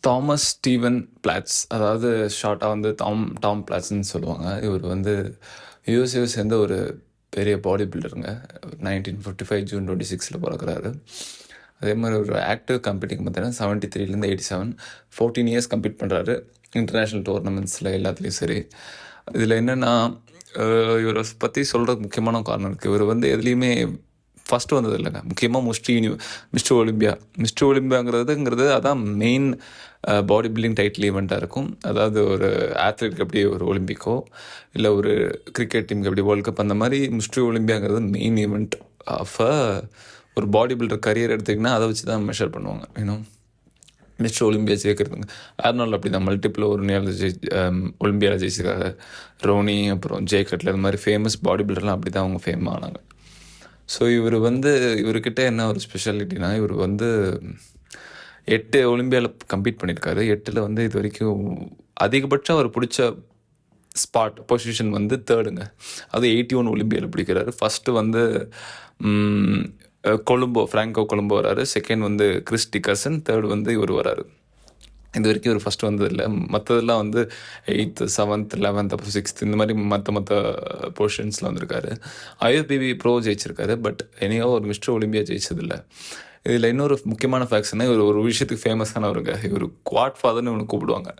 Thomas Steven plots, அதாவது ஷார்ட்டாக வந்து டாம் பிளாட்ஸ்ன்னு சொல்லுவாங்க. இவர் வந்து யூஎஸ்ஏவை சேர்ந்த ஒரு பெரிய பாடி பில்டருங்க. 1955 ஜூன் 26 பிறக்கிறாரு. அதே மாதிரி ஒரு ஆக்டிவ் கம்பெட்டிங் பார்த்தீங்கன்னா 73லேருந்து 87 14 இயர்ஸ் கம்ப்ளீட் பண்ணுறாரு. இன்டர்நேஷ்னல் டோர்னமெண்ட்ஸில் எல்லாத்துலேயும் சரி. இதில் என்னென்னா, இவரை பற்றி சொல்கிறதுக்கு முக்கியமான காரணம் இருக்குது. இவர் வந்து எதுலேயுமே ஃபஸ்ட்டு வந்தது இல்லைங்க. முக்கியமாக மிஸ்டர் ஒலிம்பியாங்கிறதுங்கிறது அதான் மெயின் பாடி பில்டிங் டைட்டில் ஈவெண்ட்டாக இருக்கும். அதாவது ஒரு ஆத்லெட்டுக்கு எப்படி ஒரு ஒலிம்பிக்கோ இல்லை ஒரு கிரிக்கெட் டீமுக்கு எப்படி வேர்ல்ட் கப், அந்த மாதிரி மிஸ்டர் ஒலிம்பியாங்கிறது மெயின் ஈவெண்ட் ஆஃப் ஒரு பாடி பில்டர் கரியர் எடுத்திங்கன்னா அதை வச்சு தான் மெஷர் பண்ணுவாங்க. Mister Olympia ஜெயிக்கிறதுங்க. ஆர்னால்டு அப்படி தான் மல்டிப்பிள் ஒரு ஒலிம்பியாவில் ஜெயிச்சிருக்காரு. ரோனி, அப்புறம் ஜே கட்லர், இந்த மாதிரி ஃபேமஸ் பாடி பில்டர்லாம் அப்படி தான் அவங்க ஃபேம் ஆனாங்க. ஸோ இவர்கிட்ட என்ன ஒரு ஸ்பெஷாலிட்டினா, இவர் வந்து 8 ஒலிம்பியாவில் கம்ப்ளீட் பண்ணியிருக்காரு. 8ல் வந்து இது வரைக்கும் அதிகபட்சம் அவர் பிடிச்ச பொசிஷன் வந்து 3ங்க. அது 81 ஒலிம்பியாவில் பிடிக்கிறாரு. ஃபஸ்ட்டு வந்து ஃப்ராங்கோ கொலம்போ வராரு. செகண்ட் வந்து கிறிஸ் டிக்கர்சன். தேர்ட் வந்து இவர் வராரு. இது வரைக்கும் இவர் ஃபஸ்ட்டு வந்ததில்லை. மற்றதெல்லாம் வந்து 8th 7th 11th அப்புறம் 6th இந்த மாதிரி மற்ற பொசிஷன்ஸில் வந்திருக்காரு. IFBB ப்ரோ ஜெயிச்சிருக்காரு. பட் எனியோ ஒரு மிஸ்டர் ஒலிம்பியா ஜெயிச்சதில்லை. இதில் இன்னொரு முக்கியமான ஃபேக்ட்ஸ்னால், இவர் ஒரு விஷயத்துக்கு ஃபேமஸானவருங்க. இவர் குவாட் ஃபாதர்னு இவனை கூப்பிடுவாங்க.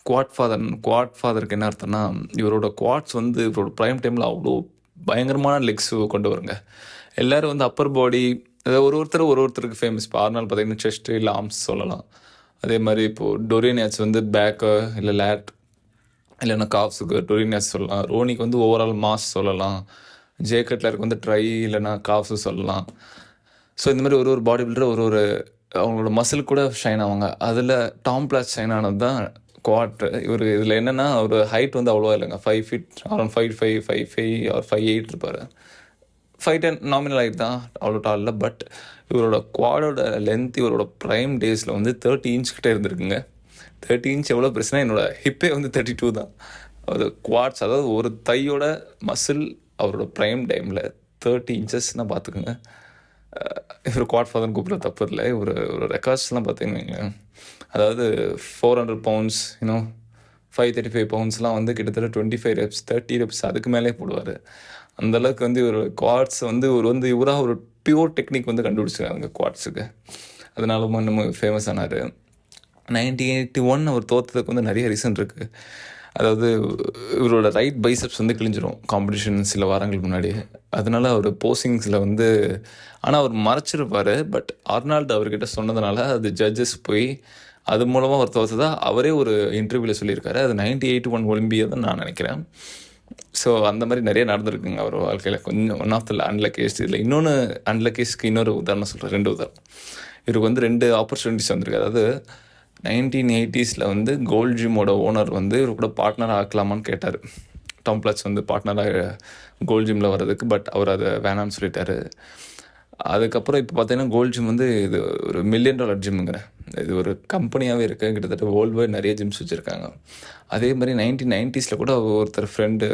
குவாட் ஃபாதருக்கு என்ன அர்த்தம்னா, இவரோட குவாட்ஸ் வந்து இவரோட ப்ரைம் டைமில் அவ்வளோ பயங்கரமான லெக்ஸ் கொண்டு வருங்க. எல்லோரும் வந்து அப்பர் பாடி, ஒருத்தருக்கு ஃபேமஸ். இப்போ ஆர்னால் பார்த்தீங்கன்னா செஸ்ட்டு இல்லை ஆர்ம்ஸ் சொல்லலாம். அதே மாதிரி இப்போது டொரினியாஸ் வந்து பேக்கு இல்லை லேட் இல்லைன்னா காஃப்ஸுக்கு டொரினியாஸ் சொல்லலாம். ரோனிக்கு வந்து ஓவரால் மாஸ் சொல்லலாம். ஜே கட்லருக்கு வந்து ட்ரை இல்லைன்னா காஃப்ஸு சொல்லலாம். ஸோ இந்த மாதிரி ஒரு பாடி பில்டர் ஒரு அவங்களோட மசில் கூட ஷைன் ஆவாங்க. அதில் டாம் பிளாட்ஸ் ஷைன் ஆனது தான் குவாட். இதில் என்னென்னா, ஒரு ஹைட் வந்து அவ்வளோவா இல்லைங்க. 5 feet அரௌண்ட் 5'5", 5'5" ஆர் 5'8" இருப்பார். 5'10" நாமினல் ஹைட் தான், அவ்வளோ டால் இல்லை. பட் இவரோட குவாடோட லென்த் இவரோட ப்ரைம் டேஸில் வந்து 30 inch கிட்டே இருந்திருக்குங்க. 30 inch எவ்வளோ பிரச்சனை, என்னோடய ஹிப்பே வந்து 32 தான். அது குவாட்ஸ், அதாவது ஒரு தையோட மசில் அவரோட ப்ரைம் டைமில் 30 inchesனால் பார்த்துக்குங்க. இவர் குவாட் ஃபாதர்னு கூப்பிட்ற தப்பு இல்லை. ஒரு ரெக்கார்ட்ஸ்லாம் பார்த்தீங்கன்னா, அதாவது 400 pounds 535 poundsலாம் வந்து கிட்டத்தட்ட 25 reps 30 reps அதுக்கு மேலே போடுவார். அந்தளவுக்கு வந்து ஒரு குவாட்ஸ் வந்து இவராக ஒரு பியூர் டெக்னிக் வந்து கண்டுபிடிச்சிருக்காங்க குவாட்ஸுக்கு. அதனால நம்ம ஃபேமஸ் ஆனார். 1981 அவர் தோற்றதுக்கு வந்து நிறைய ரீசன் இருக்குது. அதாவது இவரோட ரைட் பைசப்ஸ் வந்து கிழிஞ்சிரும் காம்படிஷன் சில வாரங்கள் முன்னாடி. அதனால அவர் போஸ்டிங்ஸில் வந்து, ஆனால் அவர் மறைச்சிருப்பார். பட் ஆர்னால்டு அவர்கிட்ட சொன்னதுனால அது ஜட்ஜஸ் போய் அது மூலமாக அவர் தோற்றதா அவரே ஒரு இன்டர்வியூவில் சொல்லியிருக்காரு. அது 1981 ஒலிம்பியா தான் நான் நினைக்கிறேன். ஸோ அந்த மாதிரி நிறைய நடந்திருக்குங்க அவர் வாழ்க்கையில். கொஞ்சம் ஒன் ஆஃப் த அன்லக்கேஸ்ட். இதில் இன்னொன்று அன்லக்கேஸ்க்கு இன்னொரு உதாரணம் சொல்கிறேன். 2 உதாரணம். இவருக்கு வந்து 2 ஆப்பர்ச்சுனிட்டிஸ் வந்திருக்கு. அதாவது 1980s வந்து கோல்ட் ஜிம்மோட ஓனர் வந்து இவர் கூட பார்ட்னராக ஆக்கலாமான்னு கேட்டார். டாம் பிளாட்ஸ் வந்து பார்ட்னராக கோல்ட் ஜிம்மில் வர்றதுக்கு. பட் அவர் அதை வேணான்னு சொல்லிட்டாரு. அதுக்கப்புறம் இப்போ பார்த்தீங்கன்னா கோல்ட் ஜிம் வந்து இது ஒரு $1 million ஜிம்முங்கிற இது ஒரு கம்பெனியாகவே இருக்குது. கிட்டத்தட்ட வேர்ல்டு வைட் நிறைய ஜிம்ஸ் வச்சுருக்காங்க. அதே மாதிரி 1990s கூட ஒருத்தர் ஃப்ரெண்டு,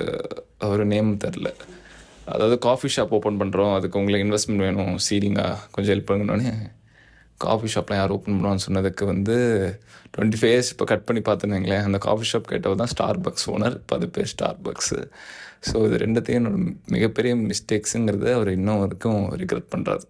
அவர் நேம் தெரில, அதாவது காஃபி ஷாப் ஓப்பன் பண்ணுறோம், அதுக்கு உங்களுக்கு இன்வெஸ்ட்மெண்ட் வேணும், சீலிங்காக கொஞ்சம் ஹெல்ப் பண்ணுங்கன்னே காஃபி ஷாப்லாம் யார் ஓப்பன் பண்ணுவான்னு சொன்னதுக்கு வந்து 25 years இப்போ கட் பண்ணி பார்த்துருந்தீங்களேன். அந்த காஃபி ஷாப் கேட்டவர் தான் ஸ்டார்பக்ஸ் ஓனர். இப்போ அது பேர் ஸ்டார்பக்ஸு. ஸோ இது 2த்தையும் என்னோட மிகப்பெரிய மிஸ்டேக்ஸுங்கிறத அவர் இன்னும் வரைக்கும் ரிக்ரெட் பண்ணுறாரு.